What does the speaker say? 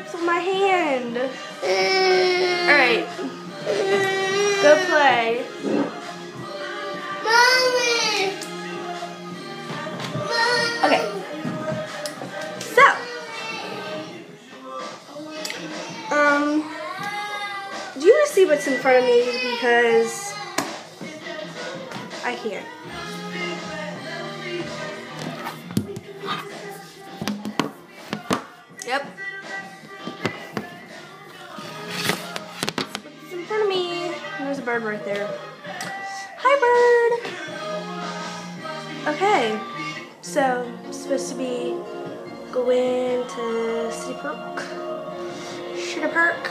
chips with my hand. Alright. Go play. Mommy. Okay. So. Do you see what's in front of me? Because I can't. Yep. What's in front of me? There's a bird right there. Hi, bird. Okay. So, I'm supposed to be going to City Park. Park.